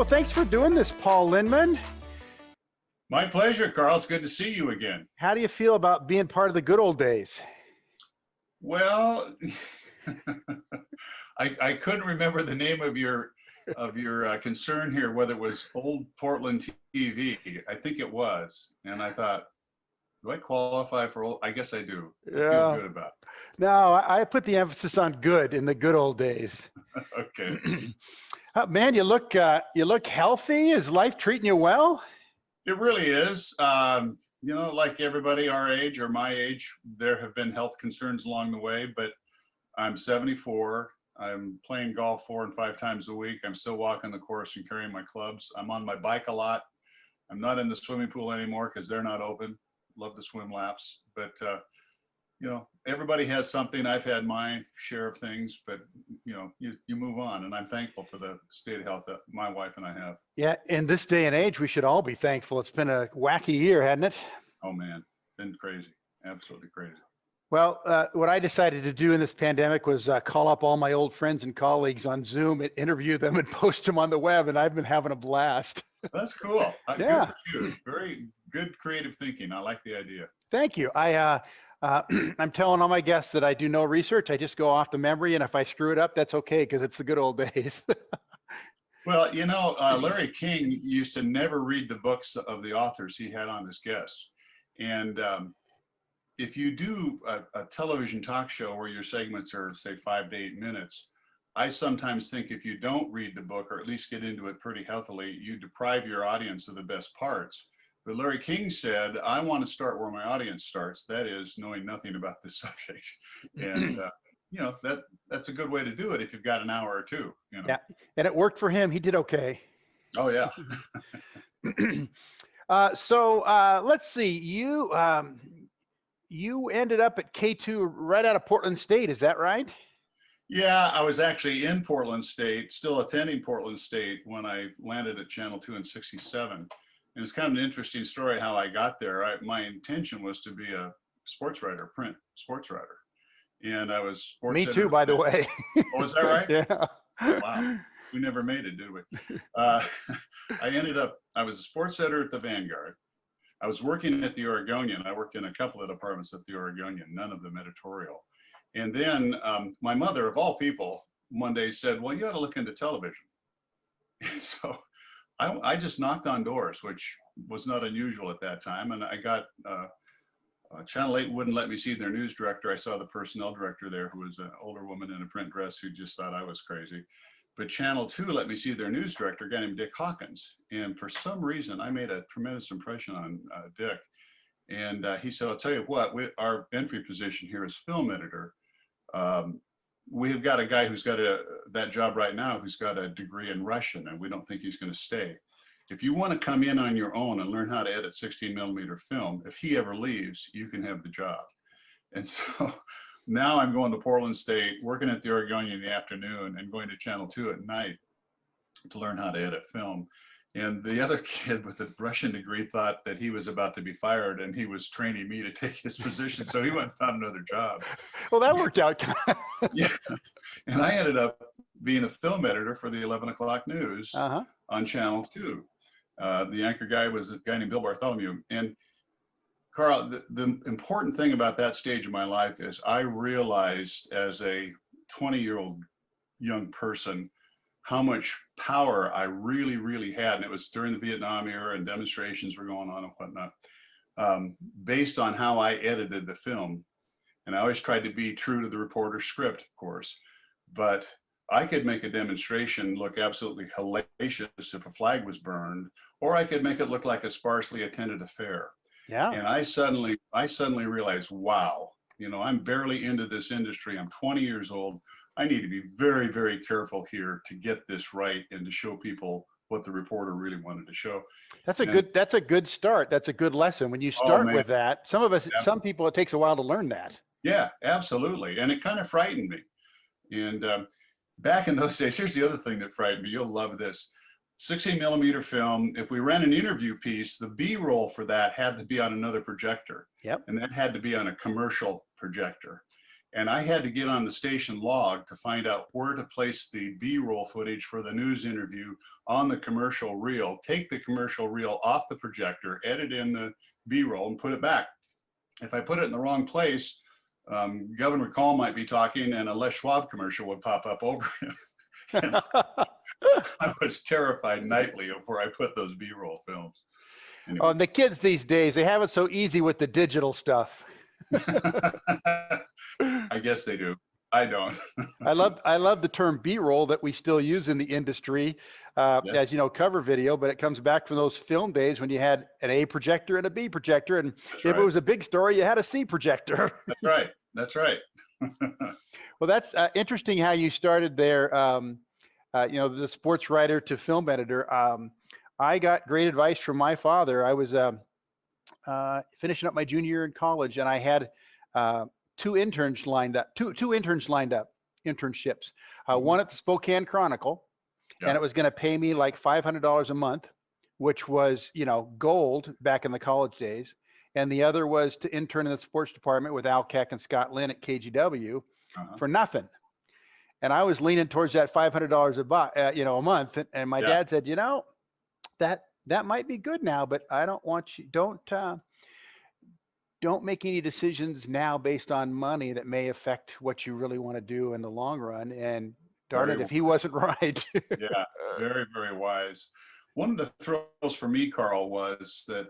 Well, thanks for doing this, Paul Linnman. My pleasure, Carl. It's good to see you again. How do you feel about being part of the good old days? Well, I couldn't remember the name of your concern here, whether it was Old Portland TV. I think it was, and I thought, do I qualify for old? I guess I do. I feel good about it. No, I put the emphasis on good in the good old days. Okay. Man, you look healthy. Is life treating you well? It really is. You know, like everybody our age or my age, there have been health concerns along the way, but I'm 74. I'm playing golf 4 and 5 times a week. I'm still walking the course and carrying my clubs. I'm on my bike a lot. I'm not in the swimming pool anymore because they're not open. Love to swim laps, but you know, everybody has something. I've had my share of things, but you know, you move on, and I'm thankful for the state of health that my wife and I have. Yeah, in this day and age, we should all be thankful. It's been a wacky year, hasn't it? Oh man, been crazy, absolutely crazy. Well, what I decided to do in this pandemic was call up all my old friends and colleagues on Zoom and interview them and post them on the web, and I've been having a blast. That's cool. Yeah. Good for you. Very good creative thinking. I like the idea. Thank you. I'm telling all my guests that I do no research. I just go off the memory, and if I screw it up, that's okay because it's the good old days. Well, you know, Larry King used to never read the books of the authors he had on as guests. And if you do a television talk show where your segments are, say, 5 to 8 minutes, I sometimes think if you don't read the book or at least get into it pretty healthily, you deprive your audience of the best parts. But Larry King said, I want to start where my audience starts. That is knowing nothing about this subject. And, you know, that's a good way to do it if you've got an hour or two. You know? Yeah, and it worked for him. He did okay. Oh, yeah. So let's see. You ended up at KATU right out of Portland State. Is that right? Yeah, I was actually in Portland State, still attending Portland State when I landed at Channel 2 in '67. And it's kind of an interesting story how I got there. My intention was to be a sports writer, print sports writer. And I was sports Me editor. too, by the way. Oh, was that right? Yeah. Wow. We never made it, did we? I was a sports editor at the Vanguard. I was working at the Oregonian. I worked in a couple of departments at the Oregonian, none of them editorial. And then my mother, of all people, one day said, well, you ought to look into television. And so I just knocked on doors, which was not unusual at that time. And I got, Channel 8 wouldn't let me see their news director. I saw the personnel director there, who was an older woman in a print dress who just thought I was crazy. But Channel 2 let me see their news director, a guy named Dick Hawkins. And for some reason, I made a tremendous impression on Dick. And he said, I'll tell you what, our entry position here is film editor. We've got a guy who's got that job right now who's got a degree in Russian, and we don't think he's going to stay. If you want to come in on your own and learn how to edit 16mm film, if he ever leaves, you can have the job. And so now I'm going to Portland State, working at the Oregonian in the afternoon, and going to Channel 2 at night to learn how to edit film. And the other kid with the Russian degree thought that he was about to be fired, and he was training me to take his position. So he went and found another job. Well, that worked out. Yeah. And I ended up being a film editor for the 11 o'clock news on Channel 2. The anchor guy was a guy named Bill Bartholomew. And Carl, the important thing about that stage of my life is I realized as a 20-year-old young person how much power I really, really had. And it was during the Vietnam era and demonstrations were going on and whatnot, based on how I edited the film. And I always tried to be true to the reporter's script, of course, but I could make a demonstration look absolutely hellacious if a flag was burned, or I could make it look like a sparsely attended affair. Yeah. And I suddenly realized, wow, you know, I'm barely into this industry. I'm 20 years old. I need to be very, very careful here to get this right and to show people what the reporter really wanted to show. That's a good start. That's a good lesson. When you start with that, some people, it takes a while to learn that. Yeah, absolutely. And it kind of frightened me. And back in those days, here's the other thing that frightened me. You'll love this. 16mm film, if we ran an interview piece, the B-roll for that had to be on another projector. Yep. And that had to be on a commercial projector. And I had to get on the station log to find out where to place the B-roll footage for the news interview on the commercial reel, take the commercial reel off the projector, edit in the B-roll and put it back. If I put it in the wrong place, Governor Call might be talking and a Les Schwab commercial would pop up over him. And I was terrified nightly of where I put those B-roll films. Anyway. Oh, and the kids these days, they have it so easy with the digital stuff. I guess they do. I don't. I love the term B-roll that we still use in the industry, as you know, cover video, but it comes back from those film days when you had an A projector and a B projector, and if it was a big story, you had a C projector. That's right. That's right. Well, that's interesting how you started there. You know, the sports writer to film editor. I got great advice from my father. I was finishing up my junior year in college, and I had two internships lined up. Internships. One at the Spokane Chronicle, and it was going to pay me like $500 a month, which was, you know, gold back in the college days. And the other was to intern in the sports department with Al Keck and Scott Lynn at KGW for nothing. And I was leaning towards that $500 a month. And my dad said, you know, that might be good now, but I don't want you, don't make any decisions now based on money that may affect what you really want to do in the long run. And darn it, if he wasn't right. Yeah, very, very wise. One of the thrills for me, Carl, was that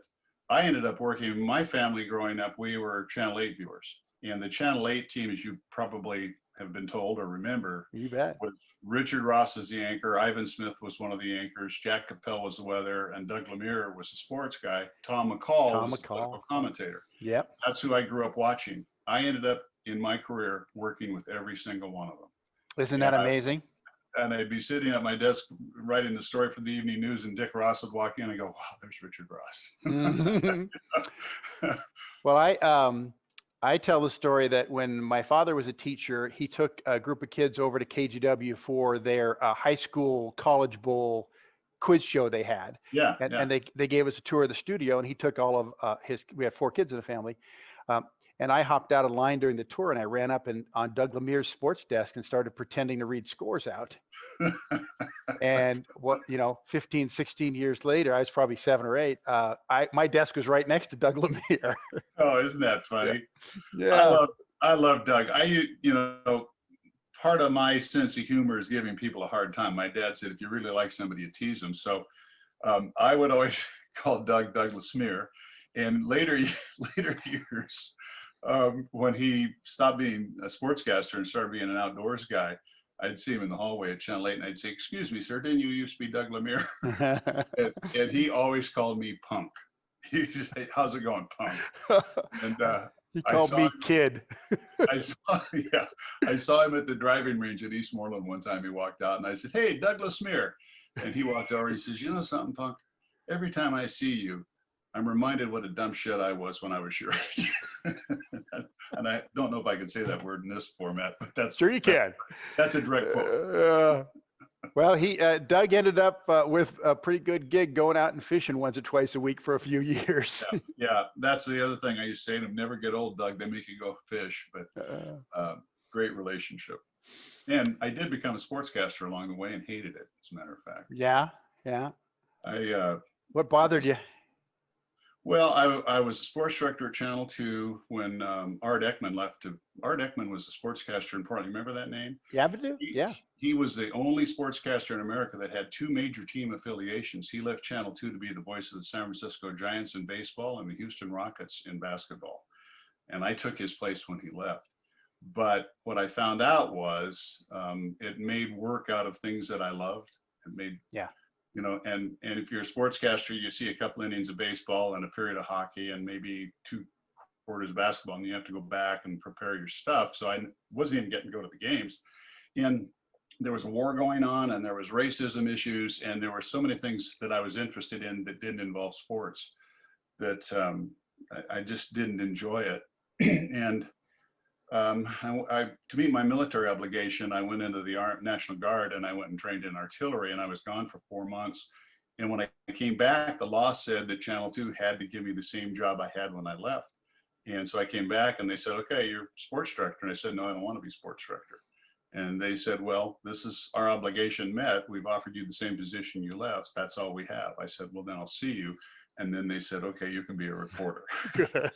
I ended up working, my family growing up, we were Channel 8 viewers. And the Channel 8 team, as you probably have been told or remember, you bet, was Richard Ross as the anchor, Ivan Smith was one of the anchors, Jack Capel was the weather, and Doug Lemire was the sports guy. Tom McCall was the political commentator. Yep. That's who I grew up watching. I ended up in my career working with every single one of them. Isn't that amazing? And I'd be sitting at my desk writing the story for the evening news, and Dick Ross would walk in and go, wow, there's Richard Ross. Well, I tell the story that when my father was a teacher, he took a group of kids over to KGW for their high school college bowl quiz show they had. And they gave us a tour of the studio, and he took all of we have 4 kids in the family. And I hopped out of line during the tour, and I ran up on Doug Lemire's sports desk and started pretending to read scores out. And 15, 16 years later, I was probably 7 or 8. My desk was right next to Doug Lemire. Oh, isn't that funny? Yeah. I love Doug. Part of my sense of humor is giving people a hard time. My dad said, if you really like somebody, you tease them. So I would always call Doug Douglas Smear. And later years, when he stopped being a sportscaster and started being an outdoors guy, I'd see him in the hallway at Channel 8 and I'd say, excuse me, sir, didn't you used to be Doug Lemire? and he always called me Punk. He'd say, how's it going, Punk? And he called me Kid. I saw him at the driving range at Eastmoreland one time. He walked out and I said, hey, Douglas Lemire. And he walked over and he says, you know something, Punk? Every time I see you, I'm reminded what a dumb shit I was when I was your age. And I don't know if I can say that word in this format, but that's sure you can. That's a direct quote. Well, Doug ended up with a pretty good gig going out and fishing once or twice a week for a few years. Yeah, that's the other thing I used to say to him, never get old, Doug. They make you go fish, but great relationship. And I did become a sportscaster along the way and hated it, as a matter of fact. Yeah. What bothered you? Well, I was a sports director at Channel 2 when Art Ekman left. Art Ekman was a sportscaster in Portland. Remember that name? Yeah, I do. Yeah. He was the only sportscaster in America that had 2 major team affiliations. He left Channel 2 to be the voice of the San Francisco Giants in baseball and the Houston Rockets in basketball. And I took his place when he left. But what I found out was it made work out of things that I loved. It made and if you're a sportscaster, you see a couple innings of baseball and a period of hockey and maybe 2 quarters of basketball, and you have to go back and prepare your stuff. So I wasn't even getting to go to the games. And there was a war going on, and there was racism issues, and there were so many things that I was interested in that didn't involve sports that I just didn't enjoy it. And to meet my military obligation, I went into the National Guard and I went and trained in artillery, and I was gone for 4 months. And when I came back, the law said that Channel 2 had to give me the same job I had when I left. And so I came back and they said, okay, you're sports director. And I said, no, I don't want to be sports director. And they said, well, this is our obligation met. We've offered you the same position you left. That's all we have. I said, well, then I'll see you. And then they said, okay, you can be a reporter. Good.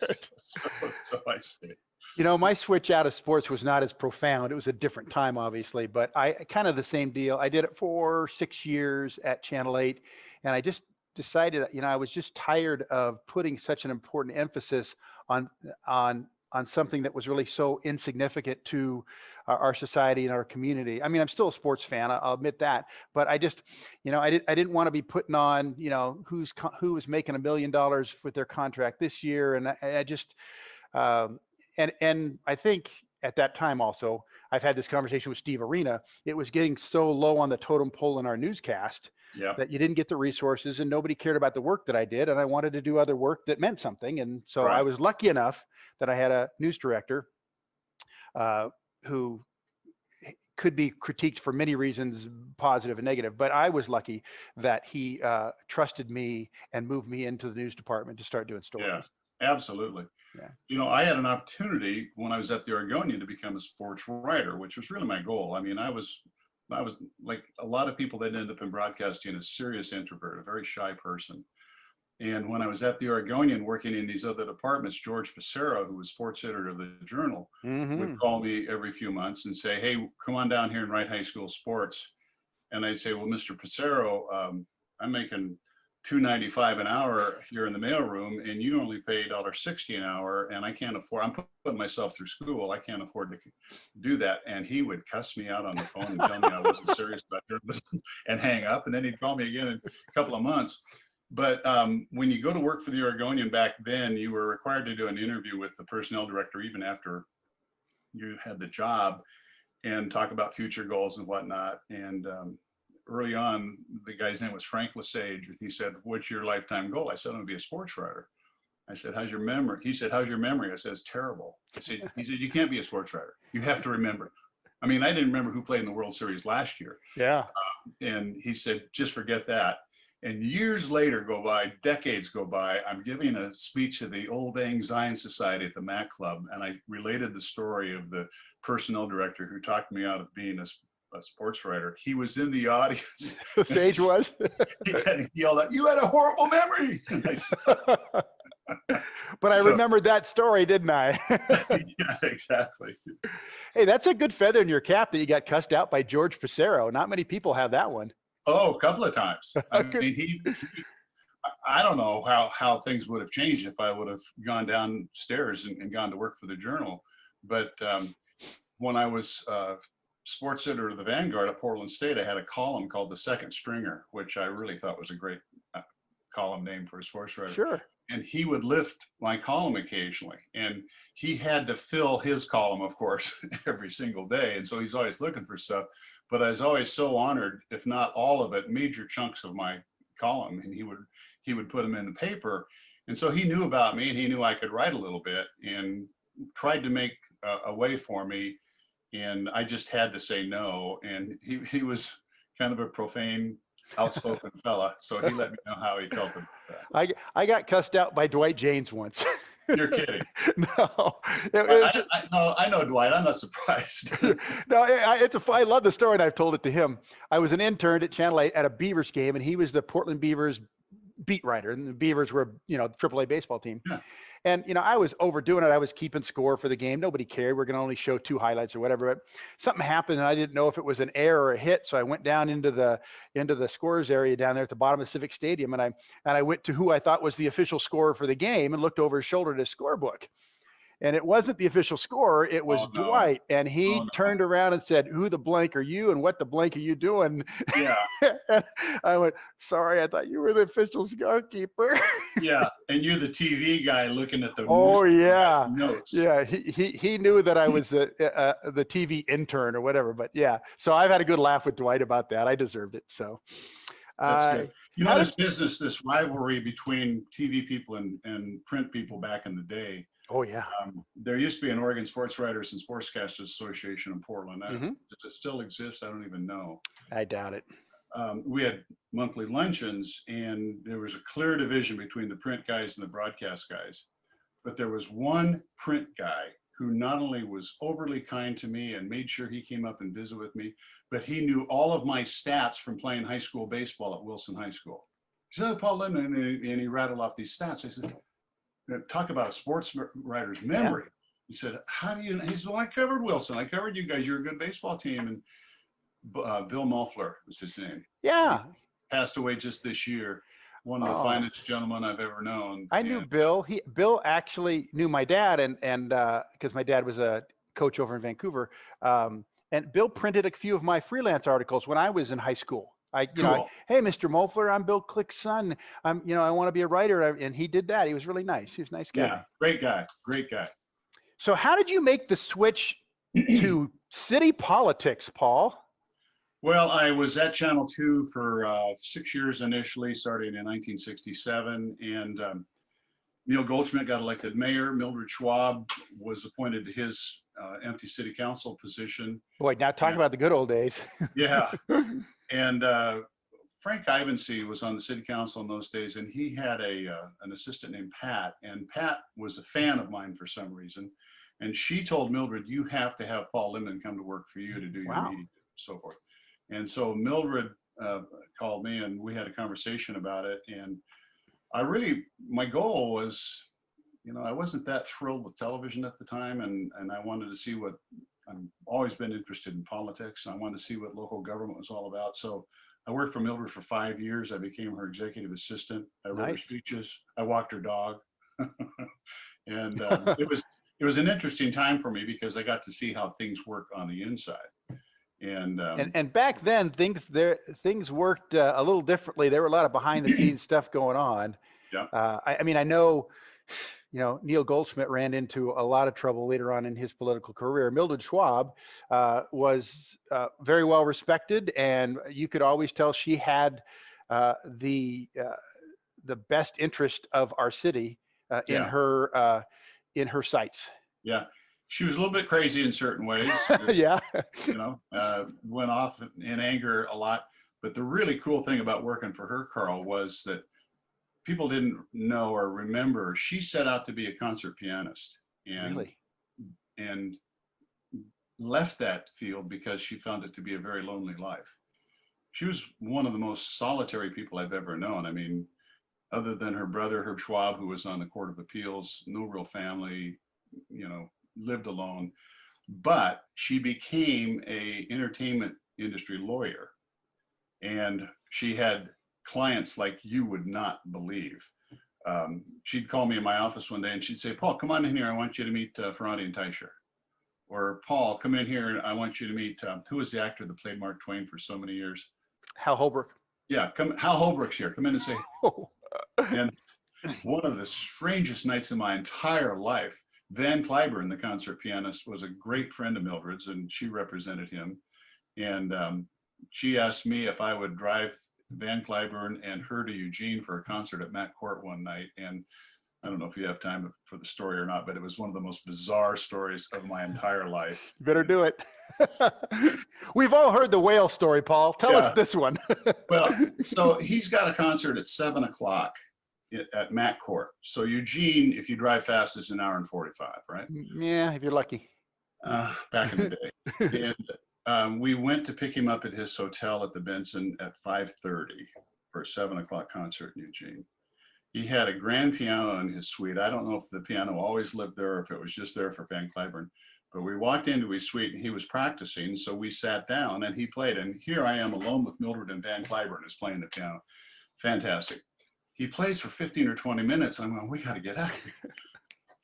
so I stayed. My switch out of sports was not as profound. It was a different time, obviously, but I kind of the same deal. I did it for 6 years at Channel 8, and I just decided, I was just tired of putting such an important emphasis on something that was really so insignificant to our society and our community. I mean, I'm still a sports fan, I'll admit that, but I just, I didn't want to be putting on, who was making $1 million with their contract this year, and I just. And I think at that time also, I've had this conversation with Steve Arena. It was getting so low on the totem pole in our newscast that you didn't get the resources and nobody cared about the work that I did. And I wanted to do other work that meant something. And so I was lucky enough that I had a news director who could be critiqued for many reasons, positive and negative, but I was lucky that he trusted me and moved me into the news department to start doing stories. Yeah. Absolutely. Yeah. I had an opportunity when I was at the Oregonian to become a sports writer, which was really my goal. I mean, I was like a lot of people that end up in broadcasting, a serious introvert, a very shy person. And when I was at the Oregonian working in these other departments, George Passero, who was sports editor of the Journal, would call me every few months and say, hey, come on down here and write high school sports. And I'd say, well, Mr. Passero, I'm making $2.95 an hour here in the mailroom, and you only pay $1.60 an hour, and I can't afford. I'm putting myself through school. I can't afford to do that. And he would cuss me out on the phone and tell me I wasn't serious about journalism and hang up. And then he'd call me again in a couple of months. But when you go to work for the Oregonian back then, you were required to do an interview with the personnel director even after you had the job, and talk about future goals and whatnot. And early on, the guy's name was Frank Lesage. He said, what's your lifetime goal? I said, I'm gonna be a sports writer. I said, how's your memory? He said, how's your memory? I said, it's terrible. He said, you can't be a sports writer. You have to remember. I mean, I didn't remember who played in the World Series last year. Yeah. And he said, just forget that. And years later go by, decades go by, I'm giving a speech to the Old Lang Syne Society at the Mac Club. And I related the story of the personnel director who talked me out of being a sports writer. He was in the audience. Sage was? He yelled out, you had a horrible memory. But I remembered that story, didn't I? Yeah, exactly. Hey, that's a good feather in your cap that you got cussed out by George Passero. Not many people have that one. Oh, a couple of times. I mean, I don't know how things would have changed if I would have gone downstairs and gone to work for the Journal. But when I was sports editor of the Vanguard at Portland State, I had a column called The Second Stringer, which I really thought was a great column name for a sports writer. Sure. And he would lift my column occasionally. And he had to fill his column, of course, every single day. And so he's always looking for stuff. But I was always so honored, if not all of it, major chunks of my column. And he would put them in the paper. And so he knew about me, and he knew I could write a little bit, and tried to make a way for me. And I just had to say no. And he was kind of a profane, outspoken fella. So he let me know how he felt about that. I got cussed out by Dwight James once. You're kidding. No. I know Dwight. I'm not surprised. No, I love the story, and I've told it to him. I was an intern at Channel 8 at a Beavers game, and he was the Portland Beavers beat writer, and the Beavers were, the AAA baseball team. Yeah. And, I was overdoing it. I was keeping score for the game. Nobody cared. We're going to only show 2 highlights or whatever. But something happened, and I didn't know if it was an error or a hit. So I went down into the scorers area down there at the bottom of Civic Stadium, and I went to who I thought was the official scorer for the game and looked over his shoulder at his scorebook. And it wasn't the official scorer. It was Dwight. And he turned around and said, who the blank are you? And what the blank are you doing? Yeah. And I went, sorry, I thought you were the official scorekeeper. Yeah. And you're the TV guy looking at the notes. Yeah. He knew that I was the TV intern or whatever. But yeah. So I've had a good laugh with Dwight about that. I deserved it. So. That's good. This rivalry between TV people and print people back in the day. Oh, yeah. There used to be an Oregon Sports Writers and Sportscasters Association in Portland. Does it still exist? I don't even know. I doubt it. We had monthly luncheons, and there was a clear division between the print guys and the broadcast guys. but there was one print guy who not only was overly kind to me and made sure he came up and visited with me, but he knew all of my stats from playing high school baseball at Wilson High School. He said, Paul Linnman, and he rattled off these stats. I said, talk about a sports writer's memory. Yeah. He said, how do you, he said, well, I covered Wilson. I covered you guys. You're a good baseball team. And Bill Muffler was his name. Yeah. He passed away just this year. One of the finest gentlemen I've ever known. I knew Bill. Bill actually knew my dad, and because my dad was a coach over in Vancouver, and Bill printed a few of my freelance articles when I was in high school. Hey, Mr. Moeffler, I'm Bill Click's son. I want to be a writer, and he did that. He was really nice. He was a nice guy. Yeah, great guy, great guy. So, how did you make the switch to city politics, Paul? Well, I was at Channel 2 for 6 years initially, starting in 1967, and Neil Goldschmidt got elected mayor. Mildred Schwab was appointed to his empty city council position. Boy, now talk about the good old days. Yeah, and Frank Ivensey was on the city council in those days, and he had an assistant named Pat, and Pat was a fan of mine for some reason, and she told Mildred, you have to have Paul Linnman come to work for you to do your meeting, and so forth. And so Mildred called me and we had a conversation about it. And my goal was, I wasn't that thrilled with television at the time. And I wanted to see I've always been interested in politics. I wanted to see what local government was all about. So I worked for Mildred for 5 years. I became her executive assistant. I wrote her speeches. I walked her dog. And it was an interesting time for me because I got to see how things work on the inside. And back then things worked a little differently. There were a lot of behind the scenes stuff going on. Yeah. I know, Neil Goldschmidt ran into a lot of trouble later on in his political career. Mildred Schwab was very well respected, and you could always tell she had the best interest of our city in her sights. Yeah. She was a little bit crazy in certain ways. Yeah. Went off in anger a lot. But the really cool thing about working for her, Carl, was that people didn't know or remember she set out to be a concert pianist and left that field because she found it to be a very lonely life. She was one of the most solitary people I've ever known. I mean, other than her brother, Herb Schwab, who was on the Court of Appeals, no real family, lived alone, but she became a entertainment industry lawyer, and she had clients like you would not believe. She'd call me in my office one day and she'd say, Paul, come on in here. I want you to meet Ferrandi and Teicher. Or Paul, come in here and I want you to meet, who was the actor that played Mark Twain for so many years? Hal Holbrook. Yeah, Hal Holbrook's here. Come in and say, and one of the strangest nights of my entire life, Van Cliburn, the concert pianist, was a great friend of Mildred's, and she represented him. And she asked me if I would drive Van Cliburn and her to Eugene for a concert at Matt Court one night. And I don't know if you have time for the story or not, but it was one of the most bizarre stories of my entire life. You better do it. We've all heard the whale story, Paul. Tell us this one. Well, so he's got a concert at 7 o'clock. At Matt Court. So Eugene, if you drive fast, is an hour and 45, right? Yeah, if you're lucky. Back in the day. And we went to pick him up at his hotel at the Benson at 5:30 for a 7 o'clock concert in Eugene. He had a grand piano in his suite. I don't know if the piano always lived there or if it was just there for Van Cliburn, but we walked into his suite and he was practicing. So we sat down and he played. And here I am alone with Mildred and Van Cliburn who's playing the piano. Fantastic. He plays for 15 or 20 minutes. I'm going, we got to get out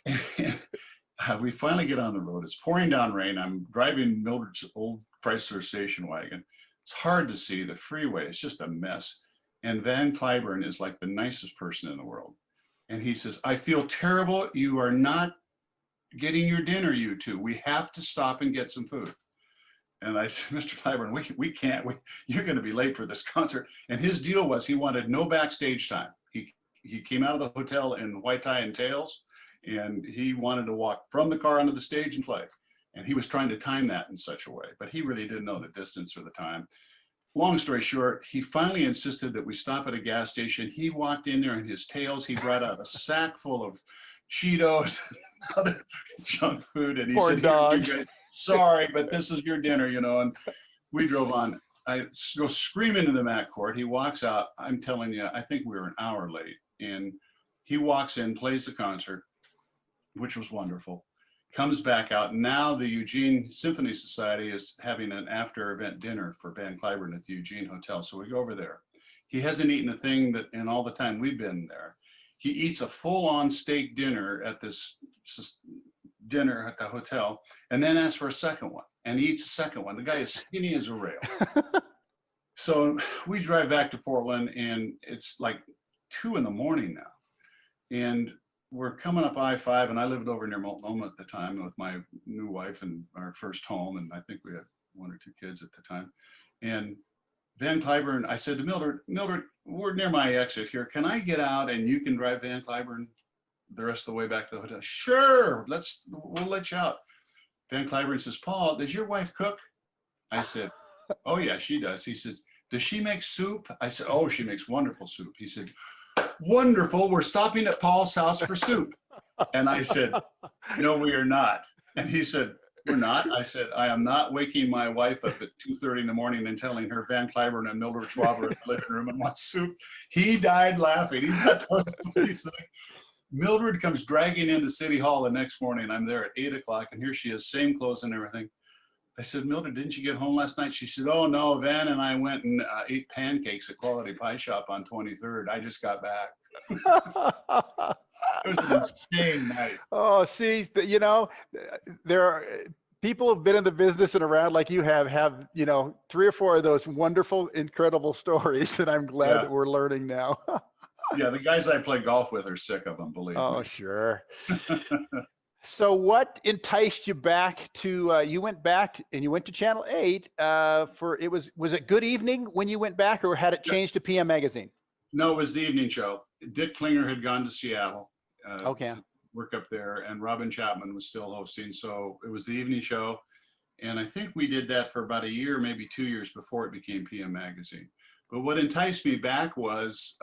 of here. And we finally get on the road. It's pouring down rain. I'm driving Mildred's old Chrysler station wagon. It's hard to see the freeway. It's just a mess. And Van Cliburn is like the nicest person in the world. And he says, I feel terrible. You are not getting your dinner, you two. We have to stop and get some food. And I said, Mr. Cliburn, we can't. You're going to be late for this concert. And his deal was he wanted no backstage time. He came out of the hotel in white tie and tails, and he wanted to walk from the car onto the stage and play. And he was trying to time that in such a way, but he really didn't know the distance or the time. Long story short, he finally insisted that we stop at a gas station. He walked in there in his tails. He brought out a sack full of Cheetos, other junk food. And he Poor said, "Here, dog. you guys, sorry, but this is your dinner," and we drove on. I go screaming into the Mac court. He walks out. I'm telling you, I think we were an hour late. And he walks in, plays the concert, which was wonderful. Comes back out. Now the Eugene Symphony Society is having an after-event dinner for Van Cliburn at the Eugene Hotel. So we go over there. He hasn't eaten a thing in all the time we've been there. He eats a full-on steak dinner at this dinner at the hotel, and then asks for a second one, and he eats a second one. The guy is skinny as a rail. So we drive back to Portland, and it's like 2 a.m. now, and we're coming up I-5, and I lived over near Multnomah at the time with my new wife and our first home, and I think we had 1 or 2 kids at the time. And Van Cliburn, I said to Mildred, we're near my exit here. Can I get out and you can drive Van Cliburn the rest of the way back to the hotel? Sure, we'll let you out. Van Cliburn says, "Paul, does your wife cook?" I said, "Oh yeah, she does." He says, "Does she make soup?" I said, "Oh, she makes wonderful soup." He said, "Wonderful, we're stopping at Paul's house for soup." And I said, "No, we are not." And he said, "We're not?" I said, "I am not waking my wife up at 2:30 in the morning and telling her Van Cliburn and Mildred Schwab are in the living room and want soup." He died laughing. He got those he's like, Mildred comes dragging into City Hall the next morning. I'm there at 8 o'clock, and here she is, same clothes and everything. I said, "Mildred, didn't you get home last night?" She said, "Oh no, Van and I went and ate pancakes at Quality Pie Shop on 23rd. I just got back." It was an insane night. Oh, see, there are people who've been in the business and around like you have 3 or 4 of those wonderful, incredible stories that I'm glad that we're learning now. Yeah, the guys I play golf with are sick of them, believe me. Oh, sure. So what enticed you back to, you went back and you went to Channel 8 was it Good Evening when you went back, or had it changed to PM Magazine? No, it was the evening show. Dick Klinger had gone to Seattle to work up there, and Robin Chapman was still hosting. So it was the evening show. And I think we did that for about a year, maybe 2 years before it became PM Magazine. But what enticed me back was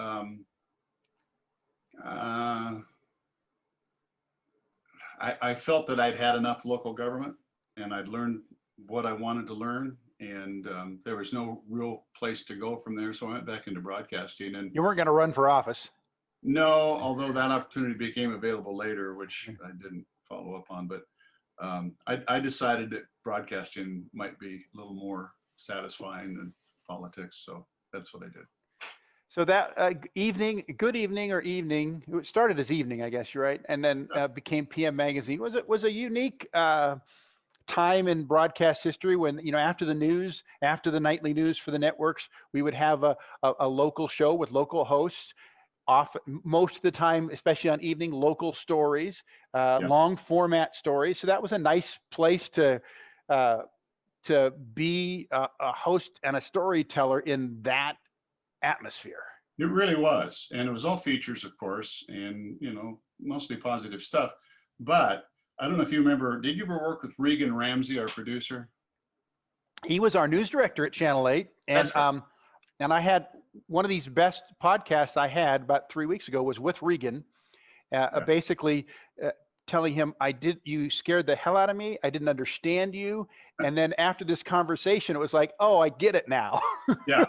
I felt that I'd had enough local government, and I'd learned what I wanted to learn, and there was no real place to go from there. So I went back into broadcasting. And you weren't going to run for office? No, although that opportunity became available later, which I didn't follow up on. But I decided that broadcasting might be a little more satisfying than politics. So that's what I did. So that Good Evening or Evening, it started as Evening, I guess you're right, and then became PM Magazine. Was a unique time in broadcast history when, after the news, after the nightly news for the networks, we would have a local show with local hosts. Often, most of the time, especially on evening, local stories, long format stories. So that was a nice place to be a host and a storyteller in that atmosphere. It really was. And it was all features, of course, and, mostly positive stuff. But I don't know if you remember, did you ever work with Regan Ramsey, our producer? He was our news director at Channel 8. And, and I had one of these best podcasts I had about 3 weeks ago was with Regan, basically telling him, you scared the hell out of me. I didn't understand you. And then after this conversation, it was like, oh, I get it now. Yeah.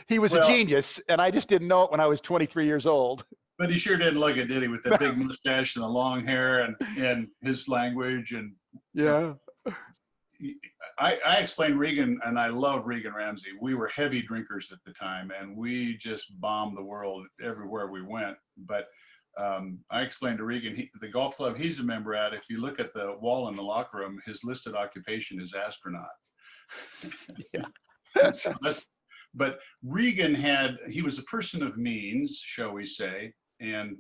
He was a genius, and I just didn't know it when I was 23 years old. But he sure didn't look it, did he? With the big mustache and the long hair and his language. And I explained Regan, and I love Regan Ramsey. We were heavy drinkers at the time, and we just bombed the world everywhere we went. But I explained to Regan, the golf club he's a member at, if you look at the wall in the locker room, his listed occupation is astronaut. But Regan he was a person of means, shall we say, and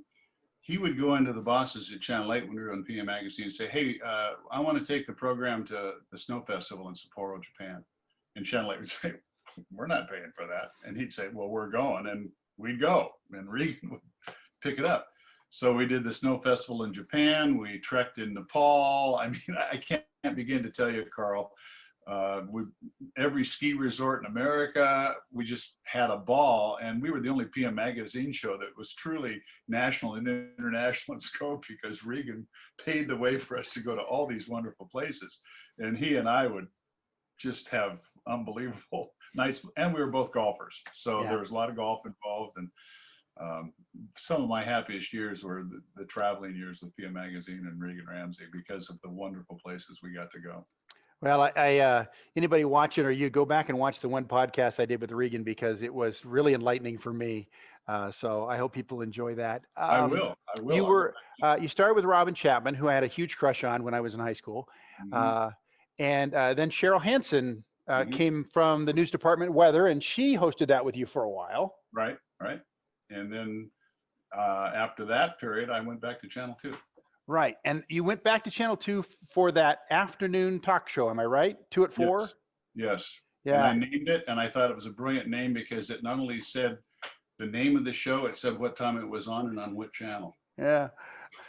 he would go into the bosses at Channel 8 when we were on PM Magazine and say, "Hey, I want to take the program to the Snow Festival in Sapporo, Japan." And Channel 8 would say, "We're not paying for that." And he'd say, "Well, we're going." And we'd go, and Regan would pick it up. So we did the Snow Festival in Japan. We trekked in Nepal. I mean, I can't begin to tell you, Carl, Every ski resort in America, we just had a ball, and we were the only PM magazine show that was truly national and international in scope, because Regan paved the way for us to go to all these wonderful places. And he and I would just have unbelievable nights, and we were both golfers, so there was a lot of golf involved. And some of my happiest years were the traveling years with PM Magazine and Regan Ramsey, because of the wonderful places we got to go. Well, I anybody watching, or you go back and watch the one podcast I did with Regan, because it was really enlightening for me. So I hope people enjoy that. I will. You started with Robin Chapman, who I had a huge crush on when I was in high school. And then Cheryl Hansen came from the news department, weather, and she hosted that with you for a while. Right. And then after that period, I went back to Channel 2. Right. And you went back to Channel 2 for that afternoon talk show. Am I right? 2 at 4? Yes. Yeah. And I named it, and I thought it was a brilliant name, because it not only said the name of the show, it said what time it was on and on what channel. Yeah.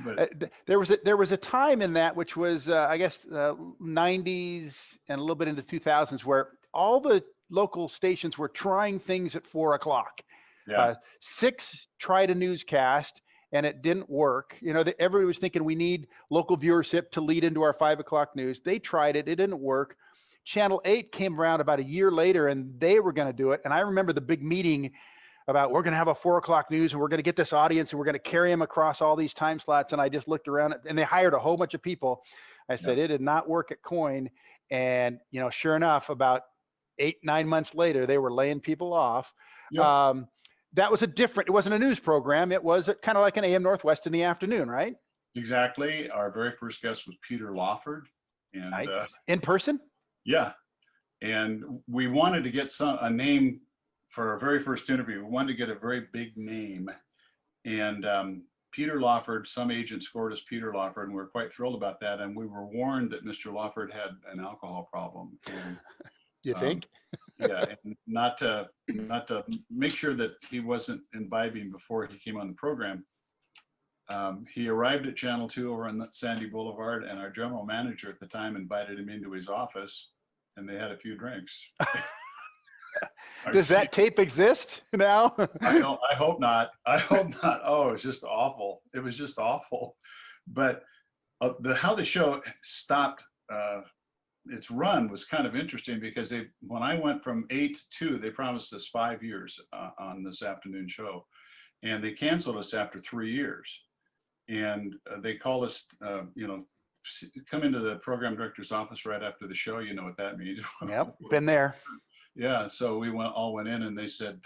But there was a time in that, which was I guess 90s and a little bit into 2000s, where all the local stations were trying things at 4 o'clock. Yeah. 6 tried a newscast and it didn't work. Everybody was thinking we need local viewership to lead into our 5 o'clock news. They tried it. It didn't work. Channel 8 came around about a year later, and they were going to do it. And I remember the big meeting about, we're going to have a 4 o'clock news, and we're going to get this audience, and we're going to carry them across all these time slots. And I just looked around, and they hired a whole bunch of people. I said, It did not work at KOIN. And, sure enough, about 8-9 months later, they were laying people off. Yep. That was it wasn't a news program. It was kind of like an AM Northwest in the afternoon, right? Exactly. Our very first guest was Peter Lawford. And in person? Yeah. And we wanted to get a name for our very first interview. We wanted to get a very big name. And Peter Lawford, some agent scored us Peter Lawford, and we were quite thrilled about that. And we were warned that Mr. Lawford had an alcohol problem. And, you think? Yeah, and not to make sure that he wasn't imbibing before he came on the program. He arrived at Channel 2 over on Sandy Boulevard, and our general manager at the time invited him into his office, and they had a few drinks. Does that tape exist now? I hope not. Oh, it was just awful. But how the show stopped its run was kind of interesting, because when I went from 8 to 2, they promised us 5 years on this afternoon show, and they canceled us after 3 years. And they called us, come into the program director's office right after the show. You know what that means. Yep, been there. Yeah, so we all went in, and they said,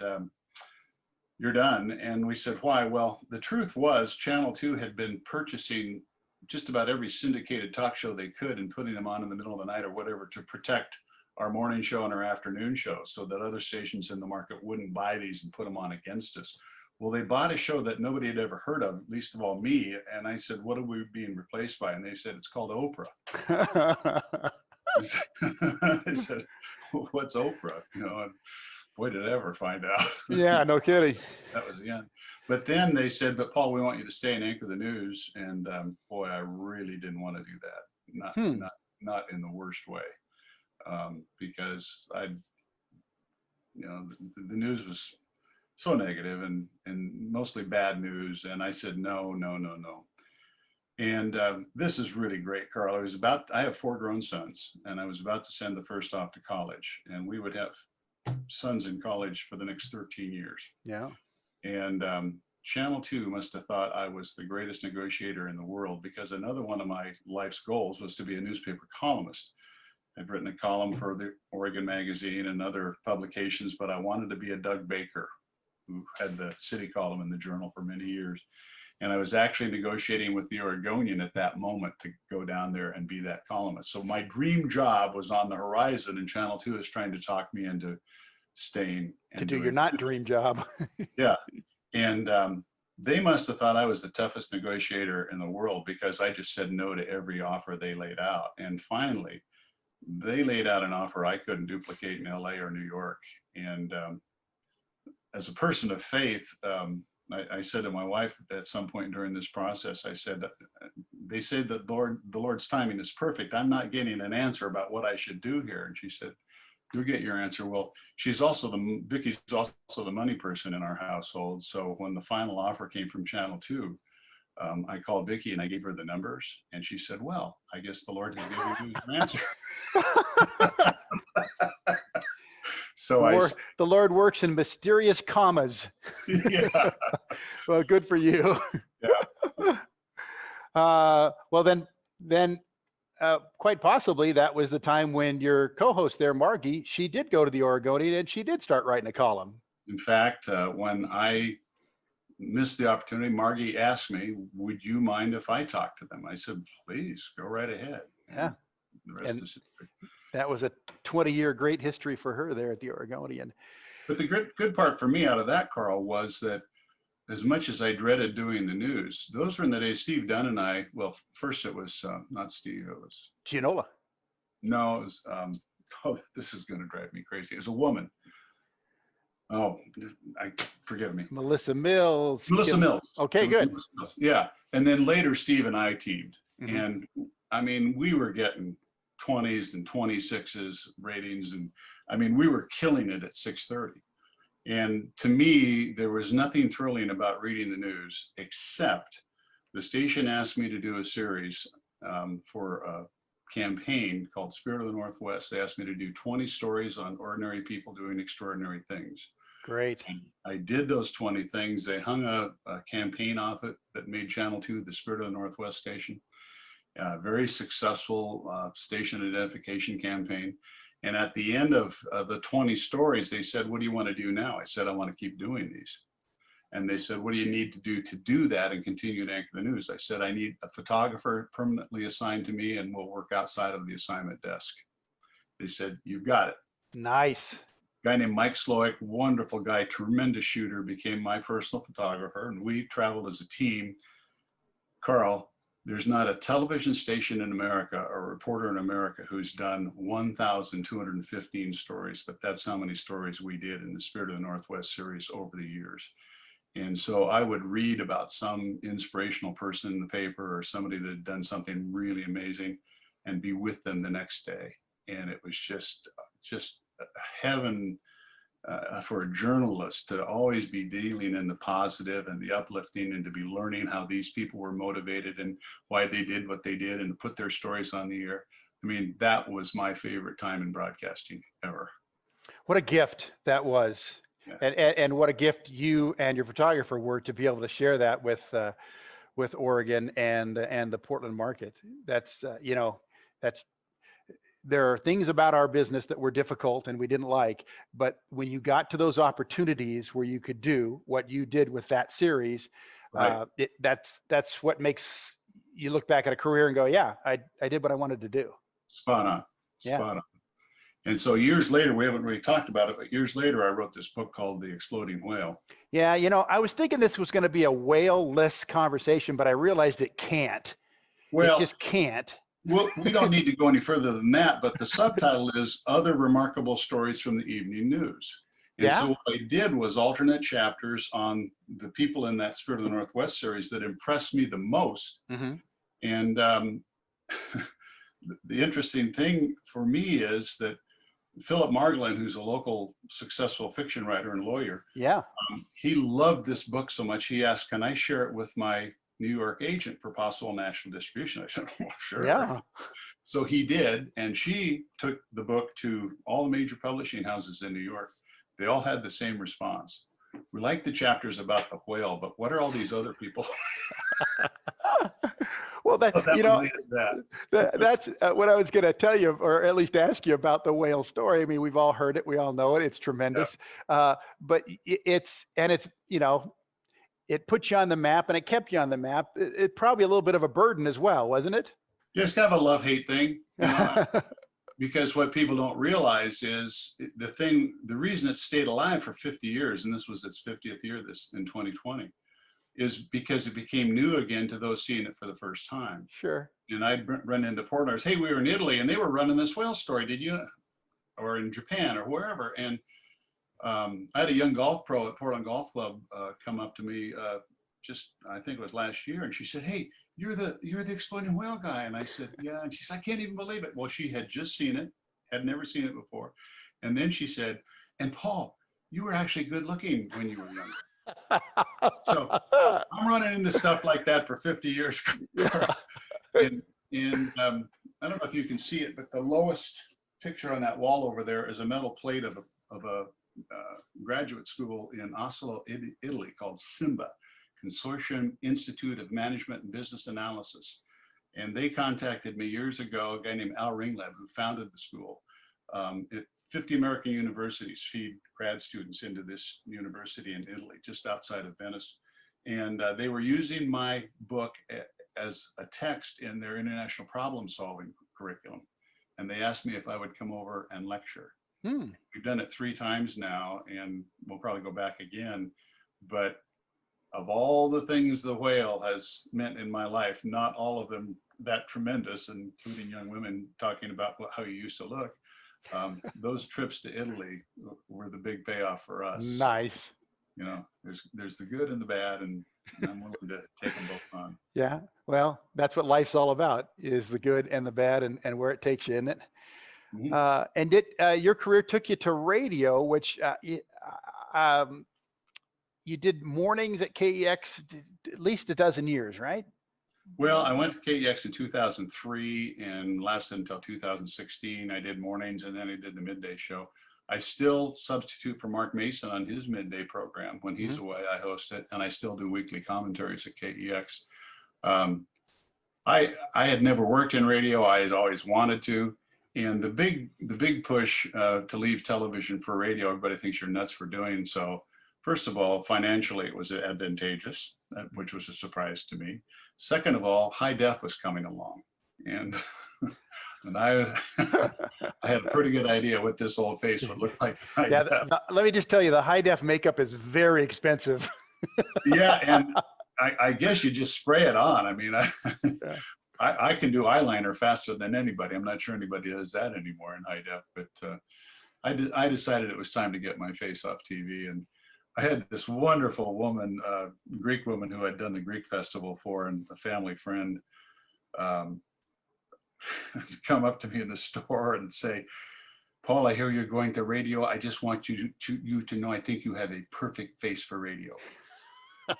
you're done. And we said, why? Well, the truth was Channel 2 had been purchasing just about every syndicated talk show they could and putting them on in the middle of the night or whatever, to protect our morning show and our afternoon show, so that other stations in the market wouldn't buy these and put them on against us. Well, they bought a show that nobody had ever heard of, least of all me. And I said, what are we being replaced by? And they said, it's called Oprah. I said, what's Oprah? And boy, did I ever find out. Yeah, no kidding. That was the end. But then they said, but Paul, we want you to stay and anchor the news. And boy, I really didn't want to do that. Not in the worst way, because the news was so negative and mostly bad news. And I said, no. And this is really great, Carl. I have 4 grown sons, and I was about to send the first off to college, and we would have sons in college for the next 13 years. Yeah. And Channel 2 must have thought I was the greatest negotiator in the world, because another one of my life's goals was to be a newspaper columnist. I'd written a column for the Oregon Magazine and other publications, but I wanted to be a Doug Baker, who had the city column in the Journal for many years. And I was actually negotiating with the Oregonian at that moment to go down there and be that columnist. So my dream job was on the horizon, and Channel 2 is trying to talk me into staying. To do your not dream job. Yeah. And they must have thought I was the toughest negotiator in the world, because I just said no to every offer they laid out. And finally, they laid out an offer I couldn't duplicate in LA or New York. And as a person of faith, I said to my wife at some point during this process, I said, they say that the Lord's timing is perfect. I'm not getting an answer about what I should do here. And she said, you'll get your answer. Well, Vicky's also the money person in our household. So when the final offer came from Channel 2, I called Vicky and I gave her the numbers, and she said, well, I guess the Lord has given you an answer. So the Lord works in mysterious commas. Yeah. Well, good for you. Yeah. Well, then quite possibly that was the time when your co-host there, Margie, she did go to the Oregonian and she did start writing a column. In fact, when I missed the opportunity, Margie asked me, would you mind if I talked to them? I said, please, go right ahead. Yeah. The rest is history. That was a 20-year great history for her there at the Oregonian. But the good part for me out of that, Carl, was that as much as I dreaded doing the news, those were in the days Steve Dunn and I, well, first it was not Steve, it was Gianola. No, it was, this is going to drive me crazy. It was a woman. Oh, forgive me. Melissa Mills. Melissa Mills. Okay, good. Yeah. And then later, Steve and I teamed. Mm-hmm. And I mean, we were getting 20s and 26s ratings. And I mean, we were killing it at 6:30. And to me, there was nothing thrilling about reading the news, except the station asked me to do a series for a campaign called Spirit of the Northwest. They asked me to do 20 stories on ordinary people doing extraordinary things. Great. And I did those 20 things. They hung a campaign off it that made Channel 2 the Spirit of the Northwest station. Very successful station identification campaign. And at the end of the 20 stories, they said, what do you want to do now? I said, I want to keep doing these. And they said, what do you need to do that and continue to anchor the news? I said, I need a photographer permanently assigned to me, and we'll work outside of the assignment desk. They said, you've got it. Nice. Guy named Mike Slowick, wonderful guy, tremendous shooter, became my personal photographer, and we traveled as a team. Carl, there's not a television station in America or a reporter in America who's done 1,215 stories, but that's how many stories we did in the Spirit of the Northwest series over the years. And so I would read about some inspirational person in the paper or somebody that had done something really amazing and be with them the next day. And it was just heaven for a journalist to always be dealing in the positive and the uplifting, and to be learning how these people were motivated and why they did what they did and put their stories on the air. I mean, that was my favorite time in broadcasting ever. What a gift that was. Yeah. And what a gift you and your photographer were to be able to share that with Oregon and the Portland market. That's there are things about our business that were difficult and we didn't like, but when you got to those opportunities where you could do what you did with that series, right. That's what makes you look back at a career and go, yeah, I did what I wanted to do. Spot on. Spot on. And so years later, we haven't really talked about it, but years later, I wrote this book called The Exploding Whale. Yeah, I was thinking this was going to be a whale-less conversation, but I realized it can't. Well, it just can't. Well, we don't need to go any further than that, but the subtitle is Other Remarkable Stories from the Evening News. And so what I did was alternate chapters on the people in that Spirit of the Northwest series that impressed me the most. Mm-hmm. And the interesting thing for me is that Philip Margolin, who's a local successful fiction writer and lawyer, he loved this book so much, he asked, can I share it with my New York agent for possible national distribution? I said, well, sure. Yeah. So he did, and she took the book to all the major publishing houses in New York. They all had the same response. We like the chapters about the whale, but what are all these other people? Well, that's what I was going to tell you, or at least ask you about the whale story. I mean, we've all heard it, we all know it. It's tremendous, but it put you on the map and it kept you on the map. It's probably a little bit of a burden as well, wasn't it? Yeah, it's kind of a love-hate thing, because what people don't realize is the reason it stayed alive for 50 years, and this was its 50th year in 2020, is because it became new again to those seeing it for the first time. Sure. And I'd run into Portlanders, hey, we were in Italy and they were running this whale story, did you? Or in Japan or wherever. And I had a young golf pro at Portland Golf Club come up to me just, I think it was last year, and she said, "Hey, you're the exploding whale guy." And I said, "Yeah." And she said, "I can't even believe it." Well, she had just seen it, had never seen it before. And then she said, "And Paul, you were actually good looking when you were young." So I'm running into stuff like that for 50 years. and I don't know if you can see it, but the lowest picture on that wall over there is a metal plate of a graduate school in Oslo, Italy, called SIMBA, Consortium Institute of Management and Business Analysis. And they contacted me years ago, a guy named Al Ringleb, who founded the school. 50 American universities feed grad students into this university in Italy, just outside of Venice. And they were using my book as a text in their international problem solving curriculum. And they asked me if I would come over and lecture. We've done it 3 times now, and we'll probably go back again. But of all the things the whale has meant in my life, not all of them that tremendous, including young women talking about how you used to look. Those trips to Italy were the big payoff for us. Nice. You know, there's the good and the bad, and I'm willing to take them both on. Yeah. Well, that's what life's all about, is the good and the bad, and where it takes you, isn't it? Mm-hmm. And your career took you to radio, which you did mornings at KEX at least a dozen years, right? Well, I went to KEX in 2003 and lasted until 2016. I did mornings, and then I did the midday show. I still substitute for Mark Mason on his midday program. When he's away, I host it, and I still do weekly commentaries at KEX. I had never worked in radio. I had always wanted to. And the big push to leave television for radio, everybody thinks you're nuts for doing so. First of all, financially, it was advantageous, which was a surprise to me. Second of all, high def was coming along. And I had a pretty good idea what this old face would look like. Yeah, let me just tell you, the high def makeup is very expensive. Yeah, and I guess you just spray it on. I mean, I can do eyeliner faster than anybody. I'm not sure anybody does that anymore in high def, but I decided it was time to get my face off TV. And I had this wonderful woman, Greek woman who I'd done the Greek festival for, and a family friend, come up to me in the store and say, "Paul, I hear you're going to radio. I just want you to know I think you have a perfect face for radio."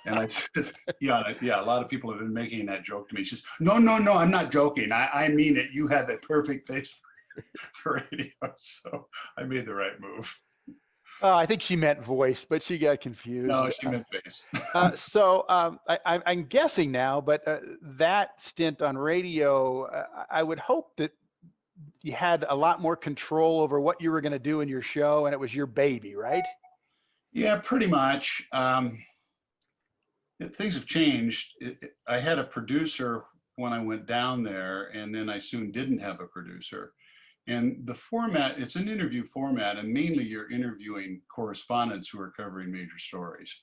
And I said, yeah, a lot of people have been making that joke to me. She says, no, I'm not joking. I mean it. You have a perfect face for radio. So I made the right move. I think she meant voice, but she got confused. No, she meant face. So I'm guessing now, but that stint on radio, I would hope that you had a lot more control over what you were going to do in your show, and it was your baby, right? Yeah, pretty much. Things have changed. I had a producer when I went down there, and then I soon didn't have a producer. And the format, it's an interview format, and mainly you're interviewing correspondents who are covering major stories.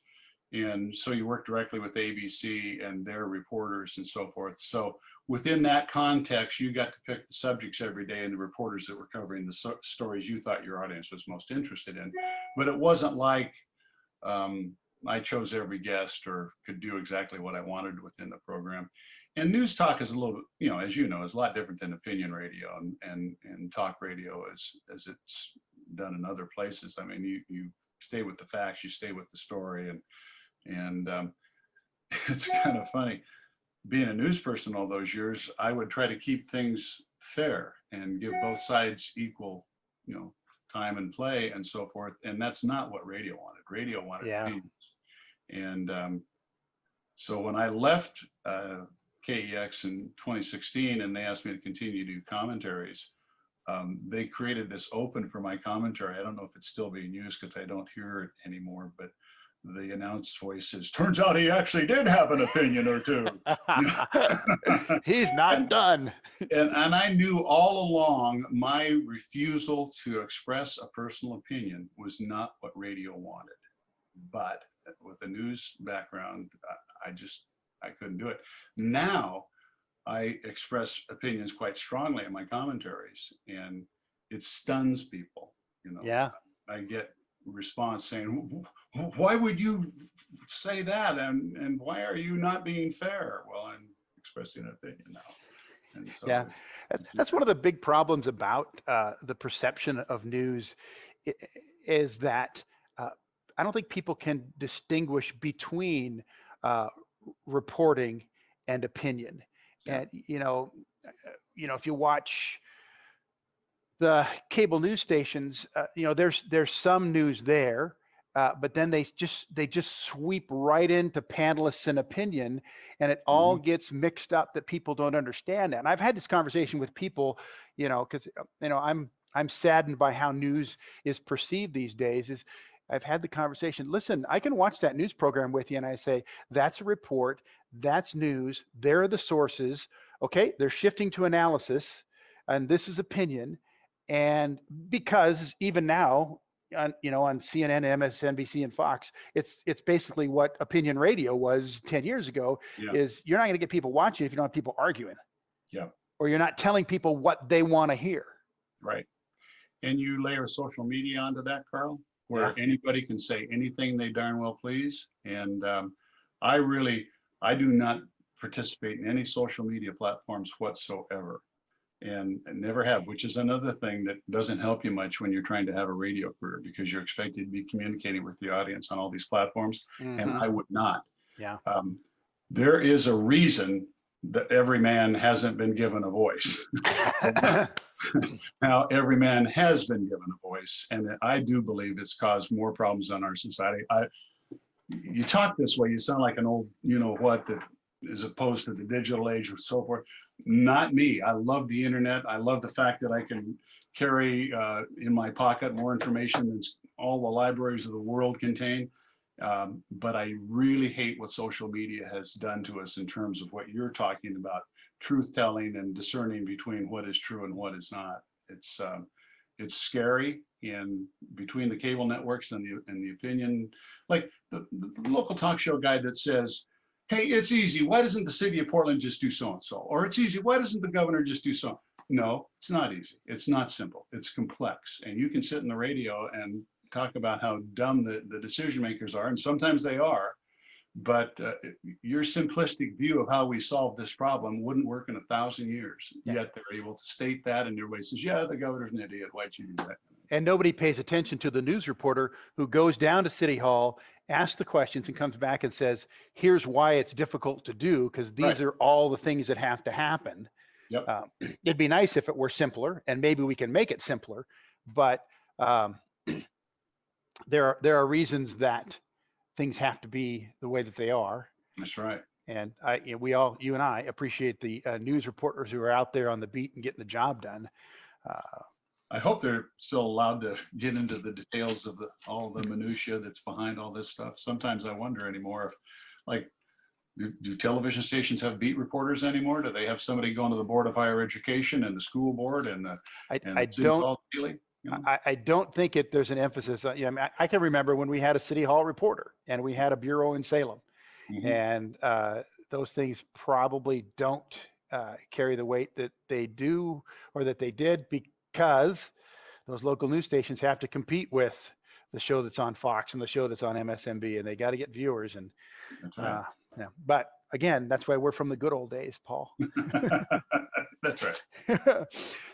And so you work directly with ABC and their reporters and so forth. So within that context, you got to pick the subjects every day and the reporters that were covering the stories you thought your audience was most interested in. But it wasn't like I chose every guest or could do exactly what I wanted within the program. And news talk is a little, as you know, is a lot different than opinion radio and talk radio as it's done in other places. I mean, you stay with the facts, you stay with the story, and it's kind of funny. Being a news person all those years, I would try to keep things fair and give both sides equal, time and play and so forth. And that's not what radio wanted. Radio wanted opinions. And so when I left KEX in 2016 and they asked me to continue to do commentaries, they created this open for my commentary. I don't know if it's still being used because I don't hear it anymore, but the announced voice says, "Turns out he actually did have an opinion or two." He's not done. And I knew all along my refusal to express a personal opinion was not what radio wanted. But with a news background, I couldn't do it. Now I express opinions quite strongly in my commentaries, and it stuns people. Yeah. I get response saying, why would you say that? And why are you not being fair? Well, I'm expressing an opinion now. And so Yeah, that's one of the big problems about the perception of news is that I don't think people can distinguish between uh, reporting and opinion. yeah. And if you watch the cable news stations, there's some news there, but then they just sweep right into panelists and opinion, and it all Mhm. gets mixed up that people don't understand that. And I've had this conversation with people, because I'm saddened by how news is perceived these days. Is I've had the conversation. Listen, I can watch that news program with you, and I say that's a report, that's news. There are the sources. Okay, they're shifting to analysis, and this is opinion. And because even now, on CNN, MSNBC, and Fox, it's basically what opinion radio was 10 years ago. Yeah. Is you're not going to get people watching if you don't have people arguing, Yeah. or you're not telling people what they want to hear. Right. And you layer social media onto that, Carl, where Yeah. anybody can say anything they darn well please. And I do not participate in any social media platforms whatsoever, and never have, which is another thing that doesn't help you much when you're trying to have a radio career, because you're expected to be communicating with the audience on all these platforms. And Mm-hmm. I would not. Yeah. There is a reason that every man hasn't been given a voice. Now every man has been given a voice, and I do believe it's caused more problems in our society. You talk this way, you sound like an old, that as opposed to the digital age and so forth. Not me. I love the internet. I love the fact that I can carry in my pocket more information than all the libraries of the world contain. But I really hate what social media has done to us in terms of what you're talking about, truth telling and discerning between what is true and what is not. It's scary. And between the cable networks and the opinion, like the local talk show guy that says, hey, it's easy. Why doesn't the city of Portland just do so-and-so? Or it's easy. Why doesn't the governor just do so? No, it's not easy. It's not simple. It's complex. And you can sit in the radio and talk about how dumb the decision makers are, and sometimes they are, but your simplistic view of how we solve this problem wouldn't work in 1,000 years. Yeah. Yet they're able to state that, and everybody says, yeah, the governor's an idiot. Why'd you do that? And nobody pays attention to the news reporter who goes down to City Hall, asks the questions, and comes back and says, here's why it's difficult to do, because these Right. are all the things that have to happen. Yep. It'd be nice if it were simpler, and maybe we can make it simpler, but there are reasons that things have to be the way that they are. That's right. And you and I appreciate the news reporters who are out there on the beat and getting the job done. I hope they're still allowed to get into the details of all the minutia that's behind all this stuff. Sometimes I wonder anymore if, like, do television stations have beat reporters anymore? Do they have somebody going to the Board of Higher Education and the school board and the City Hall daily? I don't think there's an emphasis on, I can remember when we had a City Hall reporter and we had a bureau in Salem. Mm-hmm. And those things probably don't carry the weight that they do or that they did, because those local news stations have to compete with the show that's on Fox and the show that's on MSNBC, and they got to get viewers. And that's right. But again, that's why we're from the good old days, Paul. That's right.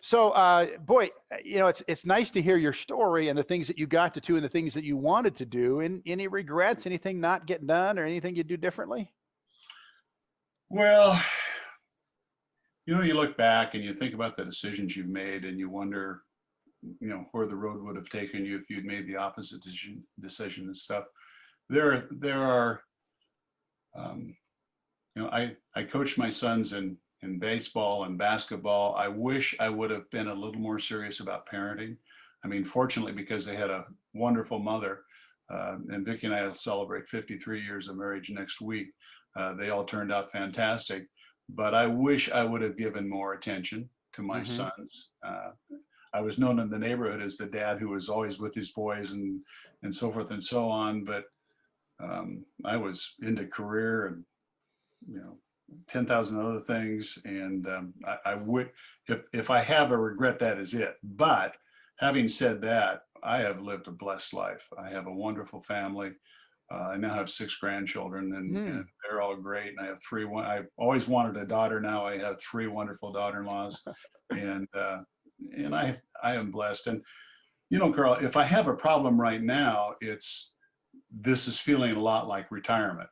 So, boy, it's nice to hear your story and the things that you got to do and the things that you wanted to do. And any regrets, anything not getting done, or anything you do differently? Well, you look back and you think about the decisions you've made, and you wonder, where the road would have taken you if you'd made the opposite decision and stuff. There are, I coached my sons in baseball and basketball. I wish I would have been a little more serious about parenting. I mean, fortunately, because they had a wonderful mother, and Vicki and I will celebrate 53 years of marriage next week. They all turned out fantastic, but I wish I would have given more attention to my mm-hmm. sons. I was known in the neighborhood as the dad who was always with his boys and so forth and so on. But I was into career and, 10,000 other things. And I would, if I have a regret, that is it. But having said that, I have lived a blessed life. I have a wonderful family. I now have 6 grandchildren, and they're all great. And I have 3. I've always wanted a daughter. Now I have 3 wonderful daughter-in-laws, and I am blessed. And Carl, if I have a problem right now, this is feeling a lot like retirement.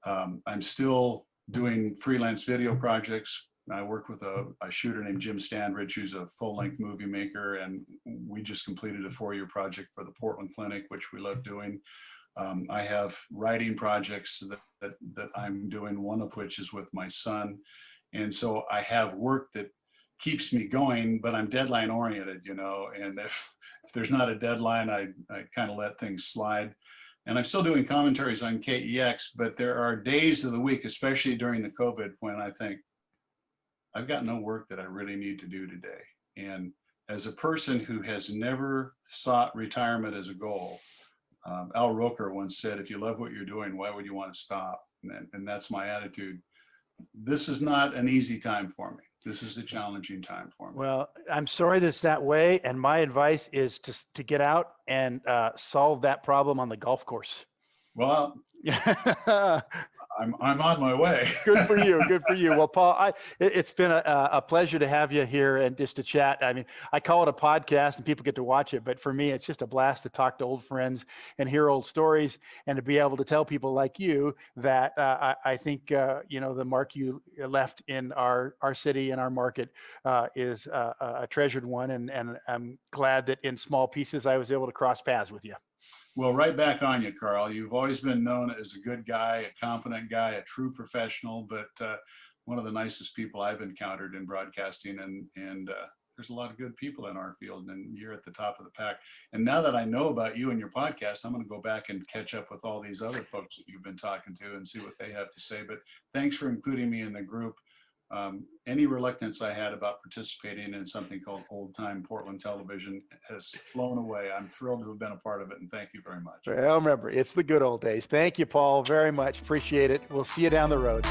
I'm still doing freelance video projects. I work with a shooter named Jim Standridge, who's a full-length movie maker, and we just completed a 4-year project for the Portland Clinic, which we love doing. I have writing projects that I'm doing, one of which is with my son. And so I have work that keeps me going, but I'm deadline oriented, and if there's not a deadline, I kind of let things slide. And I'm still doing commentaries on KEX, but there are days of the week, especially during the COVID, when I think, I've got no work that I really need to do today. And as a person who has never sought retirement as a goal, Al Roker once said, if you love what you're doing, why would you want to stop? And that's my attitude. This is not an easy time for me. This is a challenging time for me. Well, I'm sorry that it's that way. And my advice is to get out and solve that problem on the golf course. Well, I'm on my way. Good for you. Good for you. Well, Paul, it's been a pleasure to have you here and just to chat. I mean, I call it a podcast and people get to watch it, but for me, it's just a blast to talk to old friends and hear old stories and to be able to tell people like you that I think, the mark you left in our city and our market is a treasured one. And I'm glad that in small pieces, I was able to cross paths with you. Well, right back on you, Carl. You've always been known as a good guy, a competent guy, a true professional, but one of the nicest people I've encountered in broadcasting. And there's a lot of good people in our field, and you're at the top of the pack. And now that I know about you and your podcast, I'm going to go back and catch up with all these other folks that you've been talking to and see what they have to say. But thanks for including me in the group. Any reluctance I had about participating in something called Old Time Portland Television has flown away. I'm thrilled to have been a part of it, and thank you very much. Well, remember, it's the good old days. Thank you, Paul, very much. Appreciate it. We'll see you down the road.